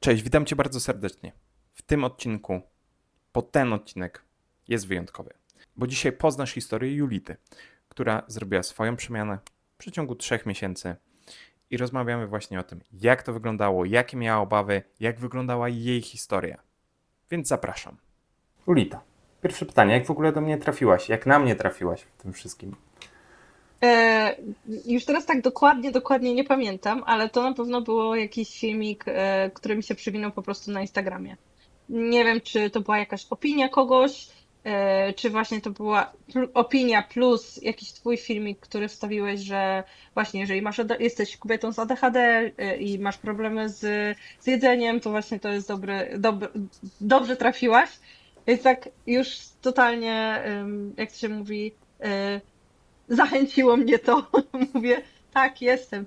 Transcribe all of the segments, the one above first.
Cześć, witam Cię bardzo serdecznie. W tym odcinku, bo ten odcinek jest wyjątkowy, bo dzisiaj poznasz historię Julity, która zrobiła swoją przemianę w przeciągu 3 miesięcy i rozmawiamy właśnie o tym, jak to wyglądało, jakie miała obawy, jak wyglądała jej historia. Więc zapraszam. Julita, pierwsze pytanie, jak w ogóle do mnie trafiłaś? Jak na mnie trafiłaś w tym wszystkim? E, Już teraz tak dokładnie nie pamiętam, ale to na pewno było jakiś filmik, który mi się przywinął po prostu na Instagramie. Nie wiem, czy to była jakaś opinia kogoś, czy właśnie to była opinia plus jakiś twój filmik, który wstawiłeś, że właśnie jeżeli jesteś kobietą z ADHD, i masz problemy z jedzeniem, to właśnie to jest dobrze trafiłaś. Więc tak już totalnie, jak to się mówi, zachęciło mnie to. Mówię, tak, jestem.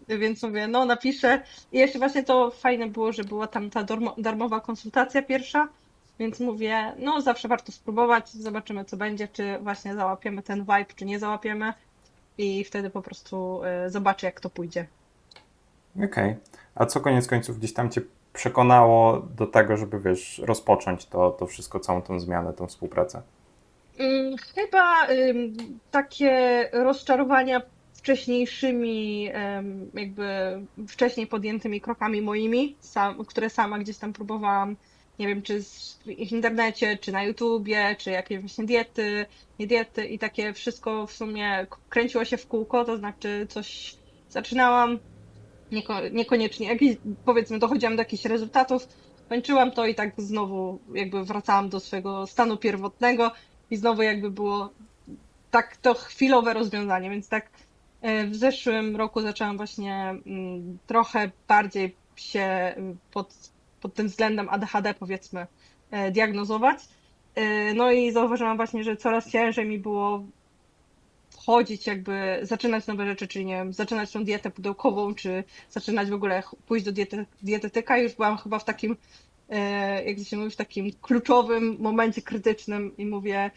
Więc mówię, no napiszę. I jeszcze właśnie to fajne było, że była tam ta darmowa konsultacja pierwsza, więc mówię, no zawsze warto spróbować, zobaczymy co będzie, czy właśnie załapiemy ten vibe, czy nie załapiemy i wtedy po prostu zobaczę jak to pójdzie. Okej. A co koniec końców gdzieś tam Cię przekonało do tego, żeby wiesz, rozpocząć to wszystko, całą tą zmianę, tą współpracę? Chyba takie rozczarowania wcześniejszymi, jakby wcześniej podjętymi krokami moimi, które sama gdzieś tam próbowałam, nie wiem, czy w internecie, czy na YouTubie, czy jakieś właśnie diety, nie diety i takie wszystko w sumie kręciło się w kółko, to znaczy coś zaczynałam, niekoniecznie, jakieś, powiedzmy, dochodziłam do jakichś rezultatów, kończyłam to i tak znowu jakby wracałam do swojego stanu pierwotnego i znowu jakby było tak to chwilowe rozwiązanie, więc tak w zeszłym roku zaczęłam właśnie trochę bardziej się pod tym względem ADHD powiedzmy diagnozować. No i zauważyłam właśnie, że coraz ciężej mi było wchodzić, jakby zaczynać nowe rzeczy, czyli nie wiem, zaczynać tą dietę pudełkową, czy zaczynać w ogóle pójść do dietetyka. Już byłam chyba w takim, jak to się mówi, w takim kluczowym momencie krytycznym i mówię,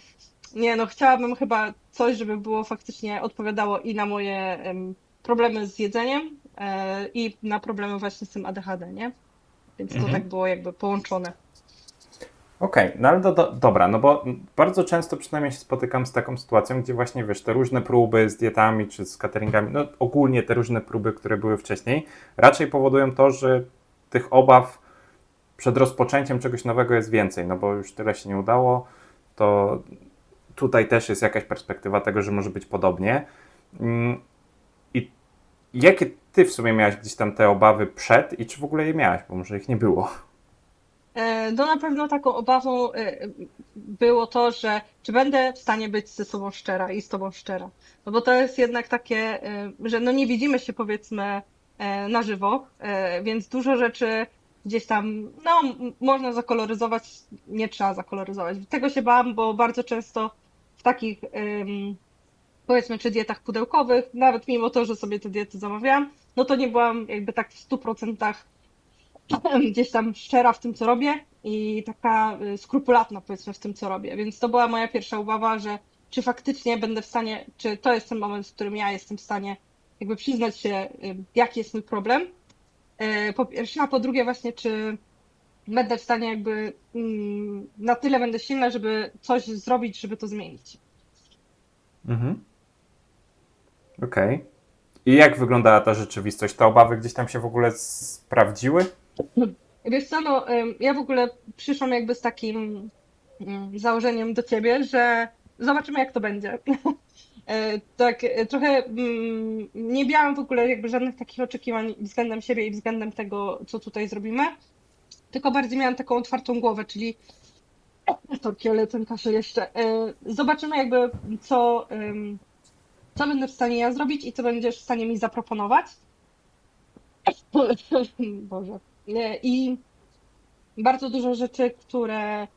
nie no, chciałabym chyba coś, żeby było faktycznie odpowiadało i na moje problemy z jedzeniem, i na problemy właśnie z tym ADHD, nie? Więc to tak Mhm. było jakby połączone. Okej, no ale dobra, no bo bardzo często przynajmniej się spotykam z taką sytuacją, gdzie właśnie wiesz, te różne próby z dietami czy z cateringami, no ogólnie te różne próby, które były wcześniej, raczej powodują to, że tych obaw przed rozpoczęciem czegoś nowego jest więcej, no bo już tyle się nie udało, to tutaj też jest jakaś perspektywa tego, że może być podobnie. Mm, I jakie ty w sumie miałaś gdzieś tam te obawy przed i czy w ogóle je miałaś, bo może ich nie było? No na pewno taką obawą było to, że czy będę w stanie być ze sobą szczera i z tobą szczera. No bo to jest jednak takie, że no nie widzimy się powiedzmy na żywo, więc dużo rzeczy gdzieś tam, no można zakoloryzować, nie trzeba zakoloryzować. Tego się bałam, bo bardzo często w takich powiedzmy czy dietach pudełkowych, nawet mimo to, że sobie te diety zamawiałam, no to nie byłam jakby tak w 100% gdzieś tam szczera w tym, co robię i taka skrupulatna, powiedzmy, w tym, co robię. Więc to była moja pierwsza obawa, że czy faktycznie będę w stanie, czy to jest ten moment, w którym ja jestem w stanie jakby przyznać się, jaki jest mój problem, po pierwsze, a po drugie właśnie, czy będę w stanie jakby na tyle będę silna, żeby coś zrobić, żeby to zmienić. Mhm. Okej. Okay. I jak wyglądała ta rzeczywistość? Te obawy gdzieś tam się w ogóle sprawdziły? Wiesz co, no, ja w ogóle przyszłam jakby z takim założeniem do ciebie, że zobaczymy jak to będzie. Tak, trochę nie miałam w ogóle jakby żadnych takich oczekiwań względem siebie i względem tego, co tutaj zrobimy, tylko bardziej miałam taką otwartą głowę, czyli sorki, ale ten kaszel jeszcze. Zobaczymy jakby co będę w stanie ja zrobić i co będziesz w stanie mi zaproponować. Boże. I bardzo dużo rzeczy, które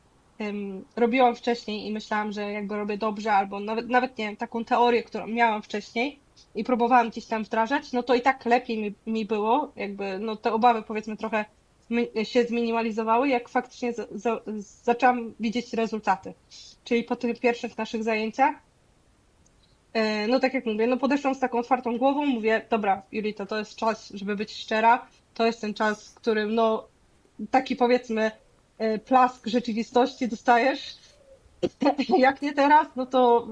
robiłam wcześniej i myślałam, że jakby robię dobrze, albo nawet nie wiem, taką teorię, którą miałam wcześniej i próbowałam gdzieś tam wdrażać, no to i tak lepiej mi było, jakby no te obawy powiedzmy trochę się zminimalizowały, jak faktycznie zaczęłam widzieć rezultaty. Czyli po tych pierwszych naszych zajęciach, no tak jak mówię, no podeszłam z taką otwartą głową, mówię, dobra, Julita, to jest czas, żeby być szczera, to jest ten czas, w którym no taki powiedzmy plask rzeczywistości dostajesz. Jak nie teraz, no to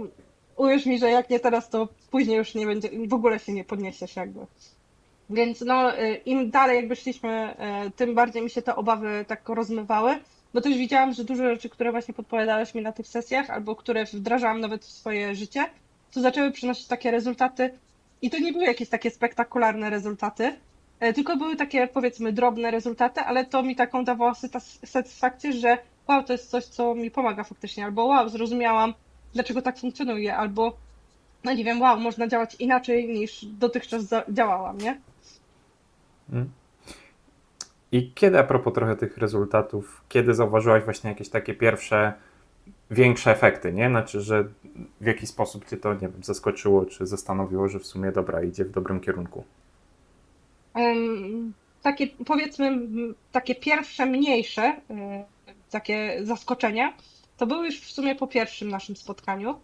uwierz mi, że jak nie teraz, to później już nie będzie, w ogóle się nie podniesiesz jakby. Więc no, im dalej jakby szliśmy, tym bardziej mi się te obawy tak rozmywały, bo też widziałam, że dużo rzeczy, które właśnie podpowiadałeś mi na tych sesjach, albo które wdrażałam nawet w swoje życie, to zaczęły przynosić takie rezultaty i to nie były jakieś takie spektakularne rezultaty, tylko były takie powiedzmy drobne rezultaty, ale to mi taką dawało satysfakcję, że wow, to jest coś, co mi pomaga faktycznie, albo wow, zrozumiałam, dlaczego tak funkcjonuje, albo no nie wiem, wow, można działać inaczej niż dotychczas działałam, nie? Mm. I kiedy, a propos trochę tych rezultatów, kiedy zauważyłaś właśnie jakieś takie pierwsze, większe efekty, nie? Znaczy, że w jaki sposób cię to, nie wiem, zaskoczyło, czy zastanowiło, że w sumie dobra, idzie w dobrym kierunku? Takie powiedzmy, takie pierwsze mniejsze, takie zaskoczenia, to były już w sumie po pierwszym naszym spotkaniu,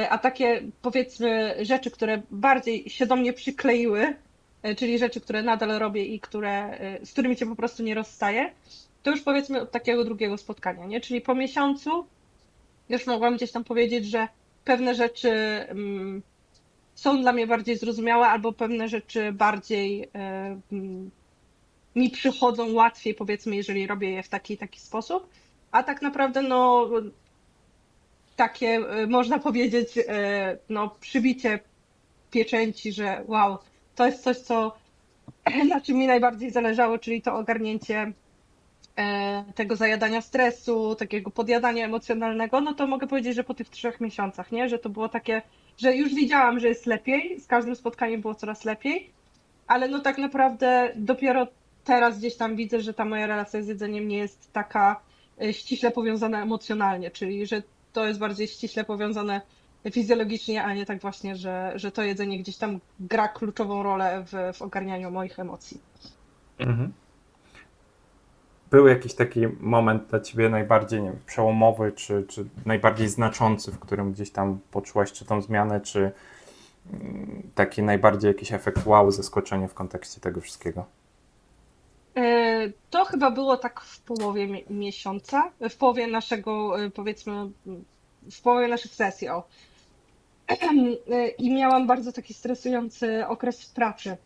a takie powiedzmy rzeczy, które bardziej się do mnie przykleiły, czyli rzeczy, które nadal robię i z którymi się po prostu nie rozstaję, to już powiedzmy od takiego drugiego spotkania, nie? Czyli po miesiącu już mogłam gdzieś tam powiedzieć, że pewne rzeczy są dla mnie bardziej zrozumiałe, albo pewne rzeczy bardziej mi przychodzą łatwiej, powiedzmy, jeżeli robię je w taki sposób. A tak naprawdę, no, takie można powiedzieć, no, przybicie pieczęci, że wow, to jest coś, na czym mi najbardziej zależało, czyli to ogarnięcie tego zajadania stresu, takiego podjadania emocjonalnego, no to mogę powiedzieć, że po tych 3 miesiącach, nie? Że to było takie, że już widziałam, że jest lepiej, z każdym spotkaniem było coraz lepiej, ale no tak naprawdę dopiero teraz gdzieś tam widzę, że ta moja relacja z jedzeniem nie jest taka ściśle powiązana emocjonalnie, czyli że to jest bardziej ściśle powiązane fizjologicznie, a nie tak właśnie, że to jedzenie gdzieś tam gra kluczową rolę w ogarnianiu moich emocji. Mhm. Był jakiś taki moment dla ciebie najbardziej, nie wiem, przełomowy, czy najbardziej znaczący, w którym gdzieś tam poczułaś czy tą zmianę, czy taki najbardziej jakiś efekt wow, zaskoczenie w kontekście tego wszystkiego? To chyba było tak w połowie miesiąca, w połowie naszego, powiedzmy, w połowie naszych sesji, o. I miałam bardzo taki stresujący okres w pracy.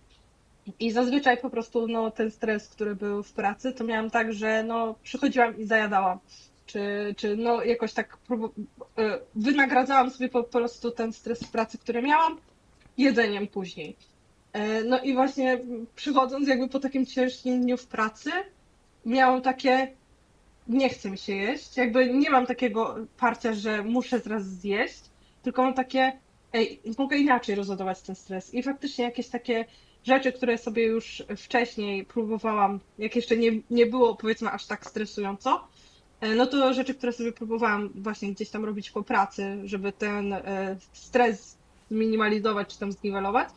I zazwyczaj po prostu no, ten stres, który był w pracy, to miałam tak, że no, przychodziłam i zajadałam. Czy no, jakoś tak wynagradzałam sobie po prostu ten stres w pracy, który miałam, jedzeniem później. No i właśnie przychodząc jakby po takim ciężkim dniu w pracy, miałam takie, nie chce mi się jeść, jakby nie mam takiego parcia, że muszę teraz zjeść, tylko mam takie, ej, mogę inaczej rozładować ten stres. I faktycznie jakieś takie rzeczy, które sobie już wcześniej próbowałam, jak jeszcze nie było powiedzmy aż tak stresująco, no to rzeczy, które sobie próbowałam właśnie gdzieś tam robić po pracy, żeby ten stres zminimalizować czy tam zniwelować,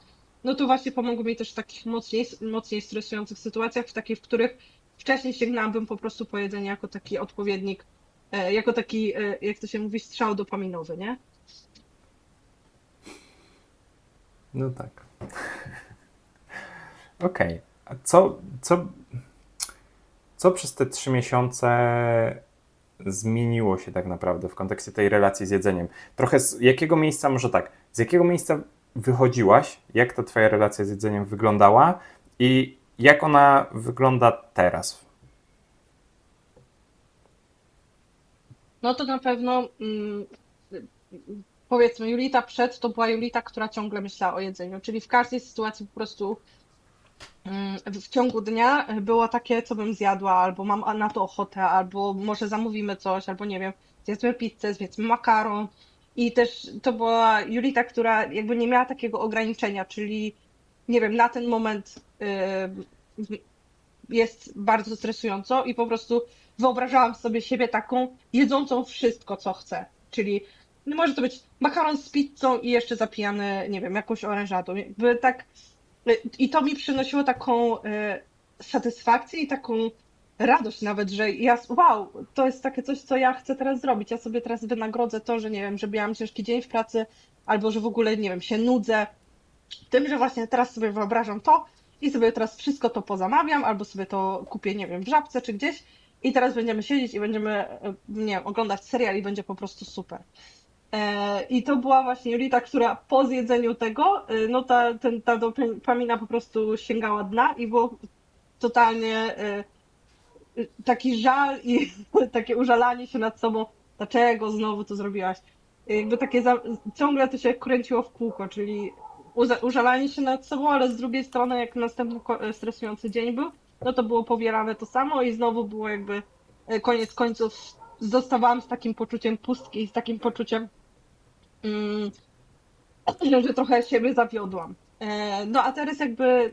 no to właśnie pomogło mi też w takich mocniej stresujących sytuacjach, w takich, w których wcześniej sięgnęłabym po prostu po jedzenie jako taki odpowiednik, jako taki, jak to się mówi, strzał dopaminowy, nie? No tak. Okej. A co przez te 3 miesiące zmieniło się tak naprawdę w kontekście tej relacji z jedzeniem? Trochę z jakiego miejsca, może tak, z jakiego miejsca wychodziłaś, jak ta twoja relacja z jedzeniem wyglądała i jak ona wygląda teraz? No to na pewno powiedzmy Julita przed to była Julita, która ciągle myślała o jedzeniu, czyli w każdej sytuacji po prostu w ciągu dnia było takie, co bym zjadła, albo mam na to ochotę, albo może zamówimy coś, albo nie wiem, zjedzmy pizzę, zjedzmy makaron. I też to była Julita, która jakby nie miała takiego ograniczenia, czyli nie wiem, na ten moment jest bardzo stresująco i po prostu wyobrażałam sobie siebie taką jedzącą wszystko, co chcę. Czyli no może to być makaron z pizzą i jeszcze zapijany, nie wiem, jakąś orężadą. Jakby tak, i to mi przynosiło taką satysfakcję i taką radość nawet, że ja, wow, to jest takie coś, co ja chcę teraz zrobić. Ja sobie teraz wynagrodzę to, że nie wiem, że miałam ciężki dzień w pracy, albo że w ogóle, nie wiem, się nudzę tym, że właśnie teraz sobie wyobrażam to i sobie teraz wszystko to pozamawiam, albo sobie to kupię, nie wiem, w Żabce czy gdzieś i teraz będziemy siedzieć i będziemy, nie wiem, oglądać serial i będzie po prostu super. I to była właśnie Julita, która po zjedzeniu tego, no ta dopamina po prostu sięgała dna i było totalnie taki żal i takie użalanie się nad sobą, dlaczego znowu to zrobiłaś. Jakby takie ciągle to się kręciło w kółko, czyli użalanie się nad sobą, ale z drugiej strony jak następny stresujący dzień był, no to było powielane to samo i znowu było jakby koniec końców zostawałam z takim poczuciem pustki, z takim poczuciem, mm, że trochę siebie zawiodłam. No a teraz jakby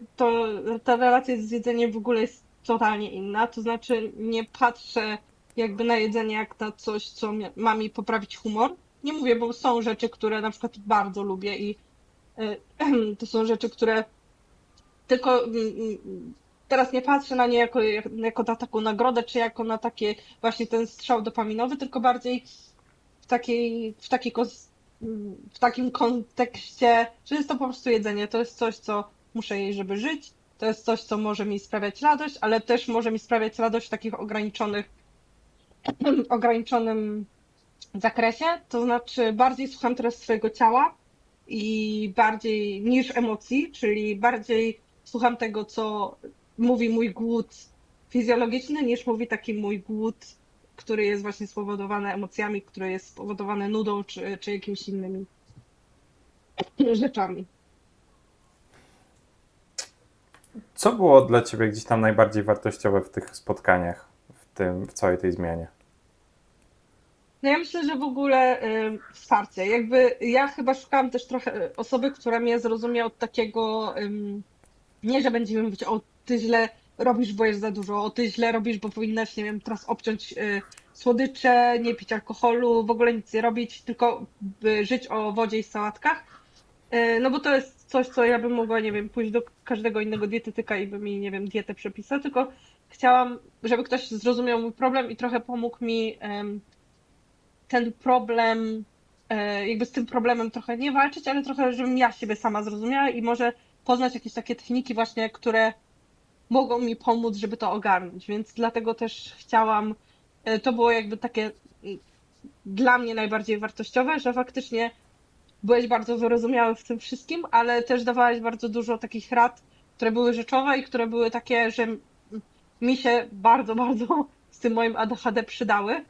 ta relacja z jedzeniem w ogóle jest totalnie inna, to znaczy nie patrzę jakby na jedzenie jak na coś, co ma mi poprawić humor. Nie mówię, bo są rzeczy, które na przykład bardzo lubię i to są rzeczy, które tylko teraz nie patrzę na nie jako na taką nagrodę, czy jako na takie właśnie ten strzał dopaminowy, tylko bardziej w takim kontekście, że jest to po prostu jedzenie. To jest coś, co muszę jeść, żeby żyć. To jest coś, co może mi sprawiać radość, ale też może mi sprawiać radość w takich ograniczonym zakresie. To znaczy bardziej słucham teraz swojego ciała i bardziej niż emocji, czyli bardziej słucham tego, co mówi mój głód fizjologiczny, niż mówi taki mój głód, który jest właśnie spowodowany emocjami, który jest spowodowany nudą czy jakimiś innymi rzeczami. Co było dla ciebie gdzieś tam najbardziej wartościowe w tych spotkaniach, w całej tej zmianie? No ja myślę, że w ogóle wsparcie. Jakby ja chyba szukałam też trochę osoby, która mnie zrozumie od takiego, nie, że będziemy mówić, o ty źle robisz, bo jest za dużo, o ty źle robisz, bo powinnaś, nie wiem, teraz obciąć słodycze, nie pić alkoholu, w ogóle nic nie robić, tylko żyć o wodzie i sałatkach. No bo to jest coś, co ja bym mogła, nie wiem, pójść do każdego innego dietetyka i by mi, nie wiem, dietę przepisał, tylko chciałam, żeby ktoś zrozumiał mój problem i trochę pomógł mi ten problem, jakby z tym problemem trochę nie walczyć, ale trochę, żebym ja siebie sama zrozumiała i może poznać jakieś takie techniki właśnie, które mogą mi pomóc, żeby to ogarnąć. Więc dlatego też chciałam, to było jakby takie dla mnie najbardziej wartościowe, że faktycznie byłeś bardzo wyrozumiały w tym wszystkim, ale też dawałeś bardzo dużo takich rad, które były rzeczowe i które były takie, że mi się bardzo, bardzo z tym moim ADHD przydały.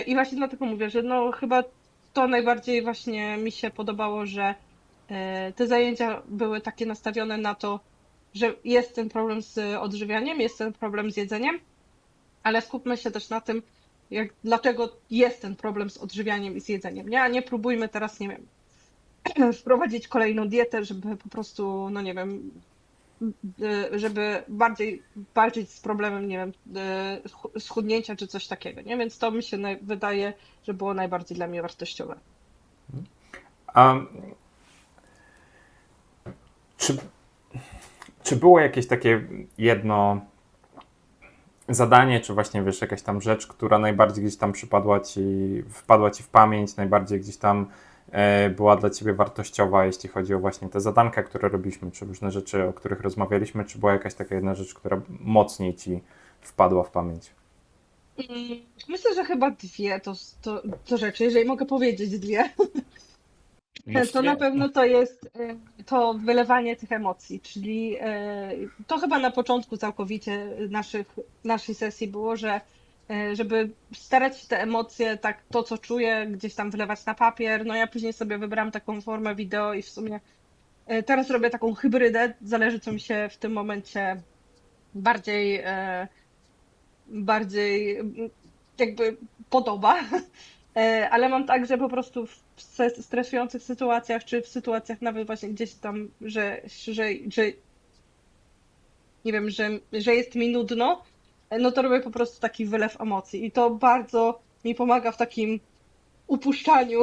I właśnie dlatego mówię, że no chyba to najbardziej właśnie mi się podobało, że te zajęcia były takie nastawione na to, że jest ten problem z odżywianiem, jest ten problem z jedzeniem, ale skupmy się też na tym, dlaczego jest ten problem z odżywianiem i z jedzeniem. Nie? A nie próbujmy teraz, nie wiem, wprowadzić kolejną dietę, żeby po prostu, no nie wiem, żeby bardziej walczyć z problemem, nie wiem, schudnięcia czy coś takiego, nie? Więc to mi się wydaje, że było najbardziej dla mnie wartościowe. A czy, czy było jakieś takie jedno zadanie, czy właśnie wiesz, jakaś tam rzecz, która najbardziej gdzieś tam wpadła ci w pamięć, najbardziej gdzieś tam była dla ciebie wartościowa, jeśli chodzi o właśnie te zadanka, które robiliśmy, czy różne rzeczy, o których rozmawialiśmy, czy była jakaś taka jedna rzecz, która mocniej ci wpadła w pamięć? Myślę, że chyba dwie to rzeczy, jeżeli mogę powiedzieć dwie. To na pewno to jest to wylewanie tych emocji, czyli to chyba na początku całkowicie naszej sesji było, że żeby starać się te emocje, tak to co czuję, gdzieś tam wylewać na papier. No ja później sobie wybrałam taką formę wideo i w sumie teraz robię taką hybrydę, zależy co mi się w tym momencie bardziej, bardziej jakby podoba. Ale mam tak, że po prostu w stresujących sytuacjach, czy w sytuacjach nawet właśnie gdzieś tam, że nie wiem, że jest mi nudno, no to robię po prostu taki wylew emocji. I to bardzo mi pomaga w takim upuszczaniu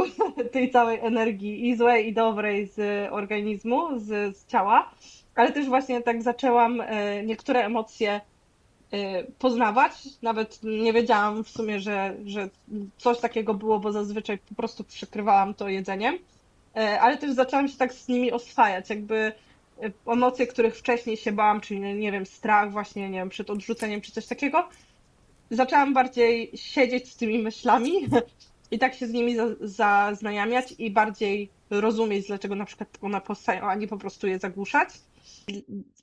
tej całej energii i złej, i dobrej z organizmu, z ciała. Ale też właśnie tak zaczęłam niektóre emocje poznawać. Nawet nie wiedziałam w sumie, że coś takiego było, bo zazwyczaj po prostu przykrywałam to jedzeniem. Ale też zaczęłam się tak z nimi oswajać, jakby emocje, których wcześniej się bałam, czyli nie wiem, strach właśnie, nie wiem, przed odrzuceniem czy coś takiego, zaczęłam bardziej siedzieć z tymi myślami i tak się z nimi zaznajamiać i bardziej rozumieć, dlaczego na przykład one powstają, a nie po prostu je zagłuszać.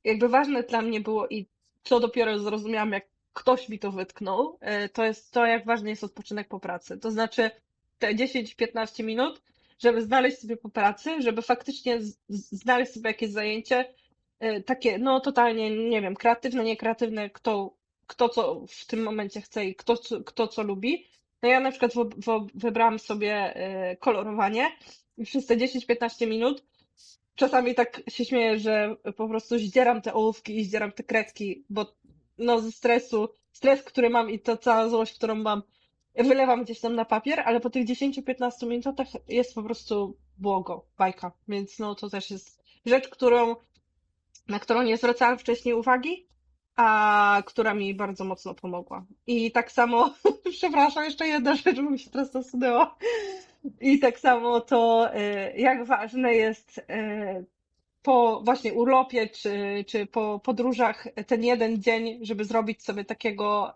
Jakby ważne dla mnie było i co dopiero zrozumiałam, jak ktoś mi to wytknął, to jest to, jak ważny jest odpoczynek po pracy. To znaczy te 10-15 minut, żeby znaleźć sobie po pracy, żeby faktycznie znaleźć sobie jakieś zajęcie, takie, no totalnie, nie wiem, kreatywne, niekreatywne, kto co w tym momencie chce i kto co lubi. No ja na przykład wybrałam sobie kolorowanie i przez te 10-15 minut czasami tak się śmieję, że po prostu zdzieram te ołówki i zdzieram te kredki, bo no ze stresu, stres, który mam i to cała złość, którą mam, wylewam gdzieś tam na papier, ale po tych 10-15 minutach jest po prostu błogo, bajka. Więc no to też jest rzecz, na którą nie zwracałam wcześniej uwagi, a która mi bardzo mocno pomogła. I tak samo, przepraszam, jeszcze jedna rzecz, bo mi się teraz nasunęła. I tak samo to, jak ważne jest po właśnie urlopie czy po podróżach ten jeden dzień, żeby zrobić sobie takiego,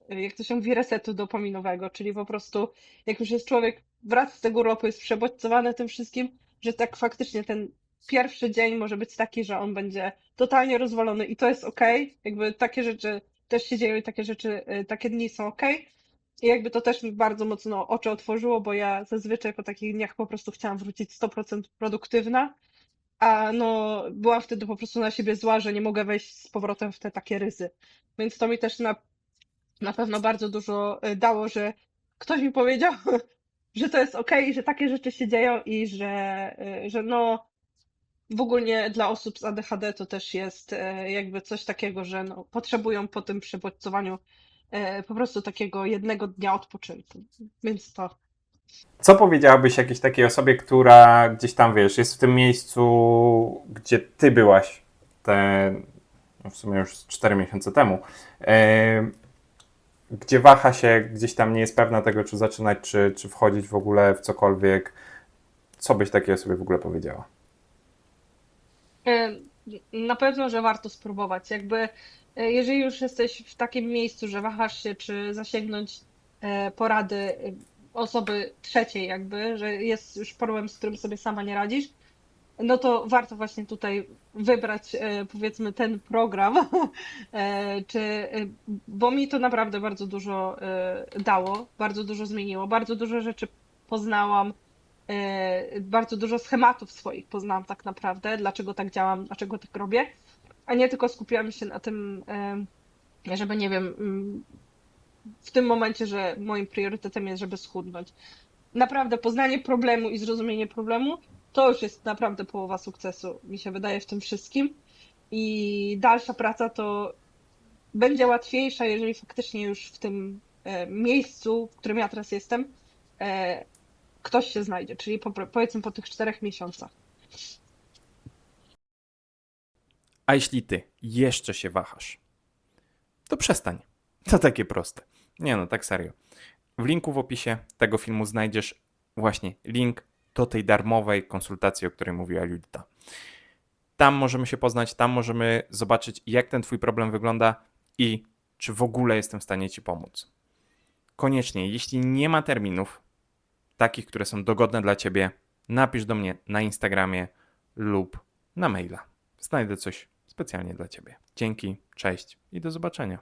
jak to się mówi, resetu dopaminowego, czyli po prostu jak już jest człowiek, wraca z tego urlopu, jest przebodźcowany tym wszystkim, że tak faktycznie ten pierwszy dzień może być taki, że on będzie totalnie rozwalony i to jest okej. Jakby takie rzeczy też się dzieją i takie rzeczy, takie dni są okej. I jakby to też mi bardzo mocno oczy otworzyło, bo ja zazwyczaj po takich dniach po prostu chciałam wrócić 100% produktywna, a no byłam wtedy po prostu na siebie zła, że nie mogę wejść z powrotem w te takie ryzy. Więc to mi też na pewno bardzo dużo dało, że ktoś mi powiedział, że to jest okej, że takie rzeczy się dzieją i że no w ogóle dla osób z ADHD to też jest jakby coś takiego, że no, potrzebują po tym przebodźcowaniu po prostu takiego jednego dnia odpoczynku. Więc to. Co powiedziałabyś jakiejś takiej osobie, która gdzieś tam, wiesz, jest w tym miejscu, gdzie ty byłaś te, no w sumie już 4 miesiące temu, gdzie waha się, gdzieś tam nie jest pewna tego, czy zaczynać, czy wchodzić w ogóle w cokolwiek. Co byś takiej osobie w ogóle powiedziała? E, Na pewno, że warto spróbować. Jakby, jeżeli już jesteś w takim miejscu, że wahasz się, czy zasięgnąć porady osoby trzeciej, jakby, że jest już problem, z którym sobie sama nie radzisz, no to warto właśnie tutaj wybrać, powiedzmy, ten program, bo mi to naprawdę bardzo dużo dało, bardzo dużo zmieniło, bardzo dużo rzeczy poznałam, bardzo dużo schematów swoich poznałam tak naprawdę, dlaczego tak działam, dlaczego tak robię, a nie tylko skupiłam się na tym, żeby, nie wiem, w tym momencie, że moim priorytetem jest, żeby schudnąć. Naprawdę poznanie problemu i zrozumienie problemu to już jest naprawdę połowa sukcesu, mi się wydaje, w tym wszystkim. I dalsza praca to będzie łatwiejsza, jeżeli faktycznie już w tym miejscu, w którym ja teraz jestem, e, ktoś się znajdzie, czyli powiedzmy po tych 4 miesiącach. A jeśli ty jeszcze się wahasz, to przestań. To takie proste. Nie no, tak serio. W linku w opisie tego filmu znajdziesz właśnie link do tej darmowej konsultacji, o której mówiła Julita. Tam możemy się poznać, tam możemy zobaczyć, jak ten twój problem wygląda i czy w ogóle jestem w stanie ci pomóc. Koniecznie, jeśli nie ma terminów, takich, które są dogodne dla ciebie, napisz do mnie na Instagramie lub na maila. Znajdę coś specjalnie dla ciebie. Dzięki, cześć i do zobaczenia.